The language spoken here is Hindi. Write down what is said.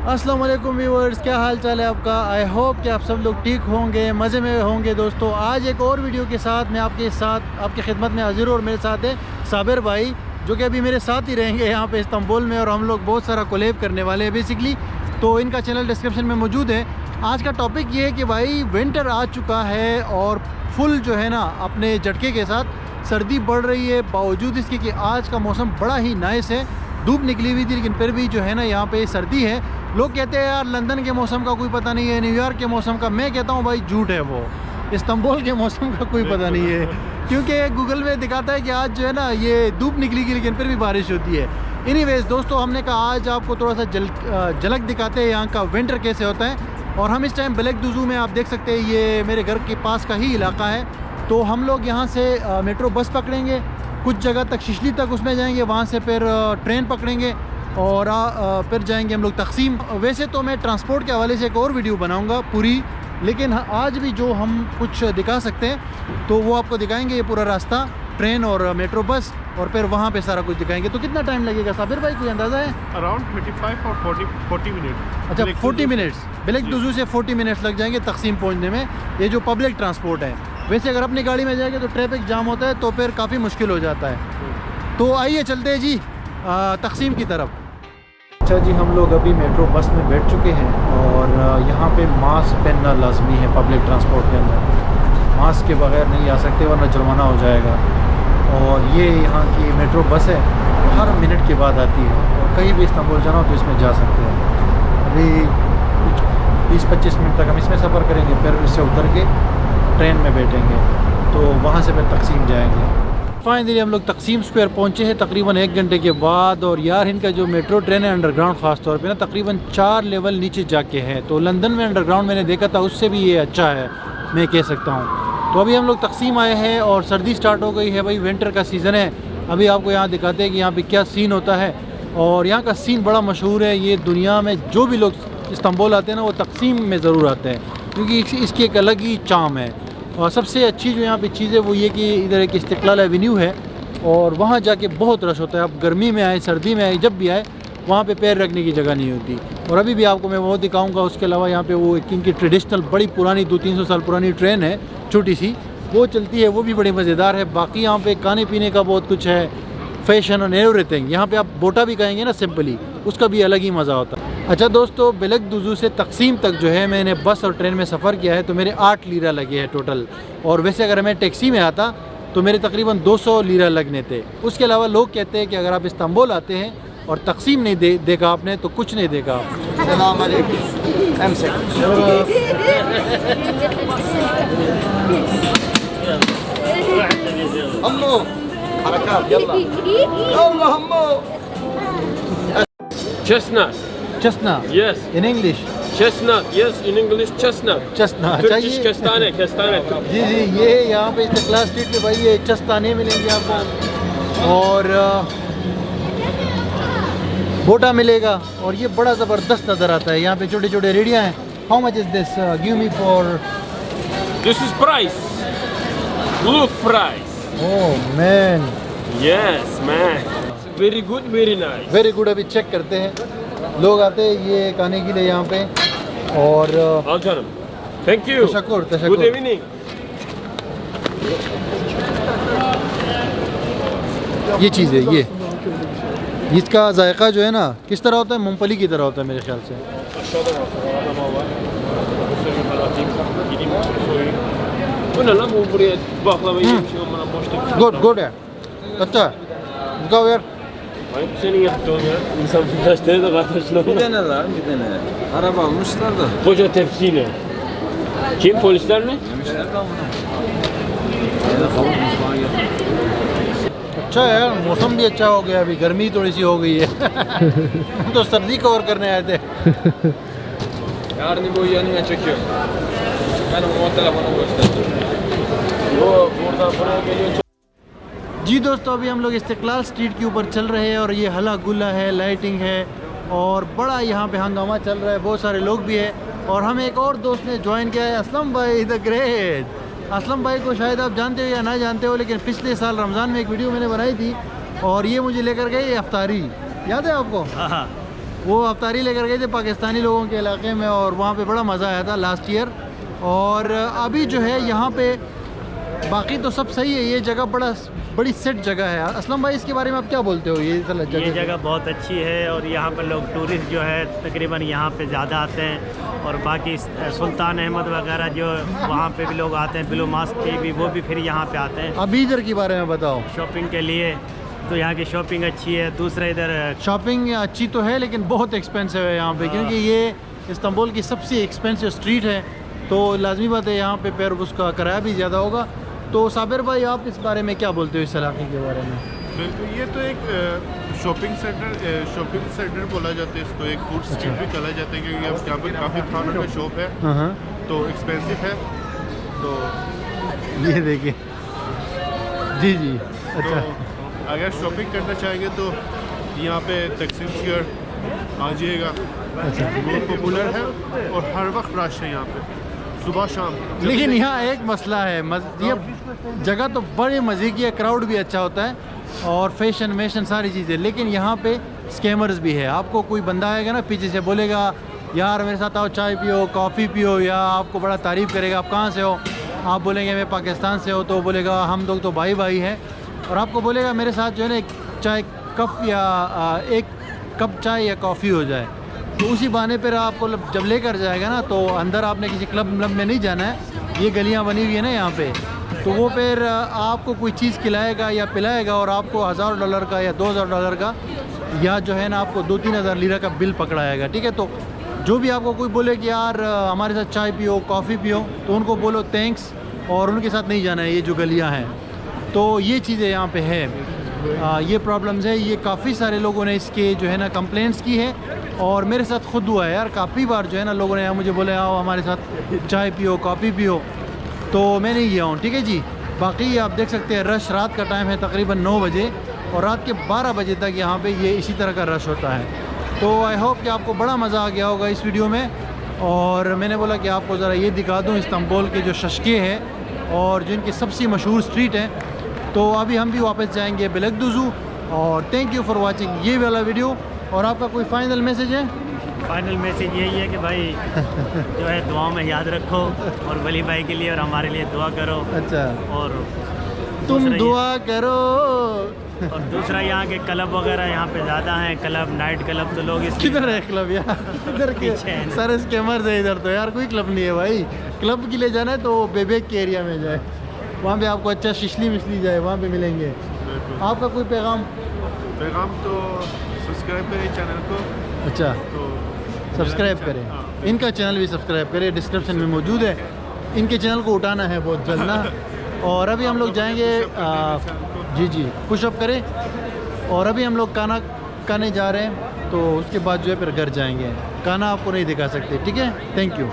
अस्सलाम वालेकुम व्यूअर्स, क्या हाल चाल है आपका। आई होप कि आप सब लोग ठीक होंगे, मज़े में होंगे। दोस्तों आज एक और वीडियो के साथ मैं आपकी खिदमत में हाजिर हूँ और मेरे साथ है साबिर भाई, जो कि अभी मेरे साथ ही रहेंगे यहाँ पे इस्तांबुल में, और हम लोग बहुत सारा कोलैब करने वाले हैं बेसिकली। तो इनका चैनल डिस्क्रिप्शन में मौजूद है। आज का टॉपिक ये है कि भाई विंटर आ चुका है और फुल जो है ना अपने झटके के साथ सर्दी बढ़ रही है, बावजूद इसके कि आज का मौसम बड़ा ही नाइस है। धूप निकली हुई थी लेकिन फिर भी जो है ना यहाँ पे सर्दी है। लोग कहते हैं यार लंदन के मौसम का कोई पता नहीं है, न्यूयॉर्क के मौसम का। मैं कहता हूँ भाई झूठ है, वो इस्तांबुल के मौसम का कोई पता नहीं है, क्योंकि गूगल में दिखाता है कि आज जो है ना ये धूप निकलेगी लेकिन फिर भी बारिश होती है। एनीवेज दोस्तों, हमने कहा आज आपको थोड़ा सा झलक दिखाते हैं यहाँ का विंटर कैसे होता है। और हम इस टाइम ब्लैक दुजू में, आप देख सकते हैं ये मेरे घर के पास का ही इलाका है। तो हम लोग यहाँ से मेट्रो बस पकड़ेंगे, कुछ जगह तक शिशली तक उसमें जाएंगे, वहाँ से फिर ट्रेन पकड़ेंगे और फिर जाएंगे हम लोग तकसीम। वैसे तो मैं ट्रांसपोर्ट के हवाले से एक और वीडियो बनाऊंगा पूरी, लेकिन आज भी जो हम कुछ दिखा सकते हैं तो वो आपको दिखाएंगे। ये पूरा रास्ता ट्रेन और मेट्रो बस, और फिर वहाँ पे सारा कुछ दिखाएंगे। तो कितना टाइम लगेगा साबिर भाई, कोई अंदाज़ा है? अराउंड 25 और 40 मिनट। अच्छा 40 मिनट्स, ब्लैक दुजू से 40 मिनट्स लग जाएंगे तकसीम पहुँचने में। ये जो पब्लिक ट्रांसपोर्ट है, वैसे अगर अपनी गाड़ी में जाएंगे तो ट्रैफिक जाम होता है, तो फिर काफ़ी मुश्किल हो जाता है। तो आइए चलते हैं जी तकसीम की तरफ। अच्छा जी, हम लोग अभी मेट्रो बस में बैठ चुके हैं और यहाँ पे मास्क पहनना लाजमी है पब्लिक ट्रांसपोर्ट के अंदर। मास्क के बगैर नहीं आ सकते वरना जुर्माना हो जाएगा। और ये यहाँ की मेट्रो बस है, हर मिनट के बाद आती है और कहीं भी इस्तांबुल जाना हो तो इसमें जा सकते हैं। अभी कुछ 20-25 मिनट तक हम इसमें सफ़र करेंगे, फिर इससे उतर के ट्रेन में बैठेंगे तो वहाँ से फिर तकसीम जाएंगे। फाइनली हम लोग तकसीम स्क्वायर पहुँचे हैं तकरीबन 1 घंटे के बाद। और यार इनका जो मेट्रो ट्रेन है अंडरग्राउंड ख़ास तौर पे ना तकरीबन 4 लेवल नीचे जाके है। तो लंदन में अंडरग्राउंड मैंने देखा था, उससे भी ये अच्छा है मैं कह सकता हूँ। तो अभी हम लोग तकसीम आए हैं और सर्दी स्टार्ट हो गई है भाई, विंटर का सीज़न है। अभी आपको यहाँ दिखाते हैं कि यहाँ पे क्या सीन होता है। और यहाँ का सीन बड़ा मशहूर है। ये दुनिया में जो भी लोग इस्तांबुल आते हैं ना वो तकसीम में ज़रूर आते हैं, क्योंकि इसकी एक अलग ही चार्म है। और सबसे अच्छी जो यहाँ पे चीज़ है वो ये कि इधर एक इस्तिक़लाल एवेन्यू है और वहाँ जाके बहुत रश होता है। आप गर्मी में आए, सर्दी में आए, जब भी आए वहाँ पे पैर रखने की जगह नहीं होती। और अभी भी आपको मैं वो दिखाऊंगा। उसके अलावा यहाँ पे वो इनकी ट्रेडिशनल बड़ी पुरानी 200-300 साल पुरानी ट्रेन है, छोटी सी, वो चलती है, वो भी बड़ी मज़ेदार है। बाकी यहाँ पे खाने पीने का बहुत कुछ है, फैशन और एवरीथिंग। यहाँ पे आप बोटा भी खाएंगे ना सिंपली, उसका भी अलग ही मज़ा होता है। अच्छा दोस्तों, ब्लैक दुजू से तकसीम तक जो है मैंने बस और ट्रेन में सफ़र किया है तो मेरे 8 लीरा लगे हैं टोटल। और वैसे अगर मैं टैक्सी में आता तो मेरे तकरीबन 200 लीरा लगने थे। उसके अलावा लोग कहते हैं कि अगर आप इस्तांबुल आते हैं और तकसीम नहीं देखा आपने तो कुछ नहीं देखा। Chestnut. Chestnut. Yes. In English. Chestnut. Yes, in English chestnut. Chestnut. Turkish kestane. जी जी, ये यहाँ पे इस्तिक़लाल स्ट्रीट पे भाई ये चस्ताने मिलेंगे आपको और बोटा मिलेगा। और ये बड़ा ज़बरदस्त नज़र आता है। यहाँ पे छोटे छोटे रेडियाँ हैं। How much is this? Give me for. This is price. Look price. Oh man. Yes, man. Very good, very nice. Very good. अभी चेक करते हैं। लोग आते हैं ये खाने के लिए यहाँ पे और Al canım. Thank you. तशक्कुर Good तशक्कुर। evening. ये चीज़ है, ये इसका जायका जो है ना किस तरह होता है, मूंगफली की तरह होता है मेरे ख्याल से। Aşağıda var. Araba var. Bu sefer ben atayım. Gideyim soyayım. Bu ne lan? Bu buraya baklava yemiş ama boşta. Good good है, अच्छा बताओ यार। Ayıp senin yaptığın ya. İnsan flaşları da kardeşler. Bir tane lan, bir tane. Araba almışlar da. Koca tepsiyle. Kim? Polisler mi? Yemişler de bunu. Yine kavurmuş falan yapmış. अच्छा है यार, मौसम भी अच्छा हो गया, अभी गर्मी थोड़ी सी हो गई है। हम तो सर्दी कवर करने आए थे। Yarın bu yanına çekiyor. Ben o telefonu gösterdim. Yo burada buraya geliyor. जी दोस्तों, अभी हम लोग इस्तिक़लाल स्ट्रीट के ऊपर चल रहे हैं और ये हला गुल्ला है, लाइटिंग है और बड़ा यहाँ पे हंगामा चल रहा है, बहुत सारे लोग भी हैं। और हम एक और दोस्त ने ज्वाइन किया है, असलम भाई द ग्रेट। असलम भाई को शायद आप जानते हो या ना जानते हो, लेकिन पिछले साल रमज़ान में एक वीडियो मैंने बनाई थी और ये मुझे लेकर गए अफ्तारी, याद है आपको? वो अफ्तारी लेकर गए थे पाकिस्तानी लोगों के इलाके में और वहाँ पे बड़ा मज़ा आया था लास्ट ईयर। और अभी जो है यहाँ पे बाकी तो सब सही है, ये जगह बड़ी सेट जगह है। असलम भाई, इसके बारे में आप क्या बोलते हो? ये जगह बहुत अच्छी है और यहाँ पर लोग टूरिस्ट जो है तकरीबन यहाँ पे ज़्यादा आते हैं और बाकी सुल्तान अहमद वगैरह जो वहाँ पे भी लोग आते हैं, बिलो मास्क पे भी, वो भी फिर यहाँ पे आते हैं। अभी इधर के बारे में बताओ। शॉपिंग के लिए तो यहाँ की शॉपिंग अच्छी है। दूसरा इधर शॉपिंग अच्छी तो है लेकिन बहुत एक्सपेंसिव है यहाँ पे, क्योंकि ये इस्तांबुल की सबसे एक्सपेंसिव स्ट्रीट है, तो लाजमी बात है यहाँ पे फिर उसका किराया भी ज़्यादा होगा। तो साबिर भाई, आप इस बारे में क्या बोलते हो, इस इलाके के बारे में? बिल्कुल, ये तो एक शॉपिंग सेंटर बोला जाता है इसको, एक फूड स्ट्रीट भी कहा जाता है, क्योंकि अब यहाँ पर काफ़ी खानों का शॉप है, तो एक्सपेंसिव है। तो ये देखिए जी जी, अच्छा। तो अगर शॉपिंग करना चाहेंगे तो यहाँ पे तकसीम स्क्वायर आ जाइएगा, बहुत पॉपुलर है और हर वक्त रश है यहाँ पे, सुबह शाम। लेकिन यहाँ एक मसला है, ये जगह तो बड़ी मज़े की है, क्राउड भी अच्छा होता है और फैशन वेशन सारी चीज़ें, लेकिन यहाँ पे स्कैमर्स भी है। आपको कोई बंदा आएगा ना पीछे से, बोलेगा यार मेरे साथ आओ, चाय पियो, कॉफ़ी पियो, या आपको बड़ा तारीफ़ करेगा, आप कहाँ से हो, आप बोलेंगे मैं पाकिस्तान से हो, तो बोलेगा हम लोग तो भाई भाई हैं, और आपको बोलेगा मेरे साथ जो है ना एक चाय कप या एक कप चाय या कॉफ़ी हो जाए। तो उसी बहाने पर आपको जब लेकर जाएगा ना, तो अंदर आपने किसी क्लब में नहीं जाना है, ये गलियां बनी हुई है ना यहाँ पे, तो वो फिर आपको कोई चीज़ खिलाएगा या पिलाएगा और आपको $1000 का या $2000 का या जो है ना आपको 2-3 हज़ार लीरा का बिल पकड़ाएगा। ठीक है, तो जो भी आपको कोई बोले कि यार हमारे साथ चाय पियो, कॉफ़ी पियो, तो उनको बोलो थैंक्स और उनके साथ नहीं जाना है, ये जो गलियाँ हैं। तो ये चीज़ें यहाँ पे है, ये प्रॉब्लम्स है, ये काफ़ी सारे लोगों ने इसके जो है ना कंप्लेंट्स की है और मेरे साथ खुद हुआ है यार, काफ़ी बार जो है ना लोगों ने मुझे बोले आओ हमारे साथ चाय पियो, कॉफ़ी पियो, तो मैं नहीं गया हूँ। ठीक है जी, बाकी आप देख सकते हैं रश रात का टाइम है तकरीबन 9 बजे और रात के 12 बजे तक यहाँ पे ये इसी तरह का रश होता है। तो आई होप कि आपको बड़ा मज़ा आ गया होगा इस वीडियो में, और मैंने बोला कि आपको ज़रा ये दिखा दूँ इस्तांबुल के जो शशके हैं और जिनकी सबसे मशहूर स्ट्रीट है। तो अभी हम भी वापस जाएंगे बेलकदुज़ू, और थैंक यू फॉर वाचिंग ये वाला वीडियो। और आपका कोई फाइनल मैसेज है? फाइनल मैसेज यही है कि भाई जो है दुआ में याद रखो और वली भाई के लिए और हमारे लिए दुआ करो। अच्छा, और तुम दुआ करो। और दूसरा यहाँ के क्लब वगैरह यहाँ पे ज़्यादा हैं, क्लब नाइट क्लब, तो लोग किधर है क्लब यार? इधर के सारे स्कैमर्स है इधर, तो यार कोई क्लब नहीं है भाई। क्लब के लिए जाना है तो बेबेक के एरिया में जाए, वहाँ पे आपको अच्छा शिशली मिशली जाए, वहाँ पे मिलेंगे। आपका कोई पैगाम? तो सब्सक्राइब करें चैनल को। अच्छा, तो सब्सक्राइब करें, इनका चैनल भी सब्सक्राइब करें, डिस्क्रिप्शन में मौजूद है। इनके चैनल को उठाना है बहुत जल्द ना। और अभी हम लोग जाएंगे, जी जी पुशअप करें। और अभी हम लोग खाना खाने जा रहे हैं, तो उसके बाद जो है फिर घर जाएंगे। खाना आपको नहीं दिखा सकते। ठीक है, थैंक यू।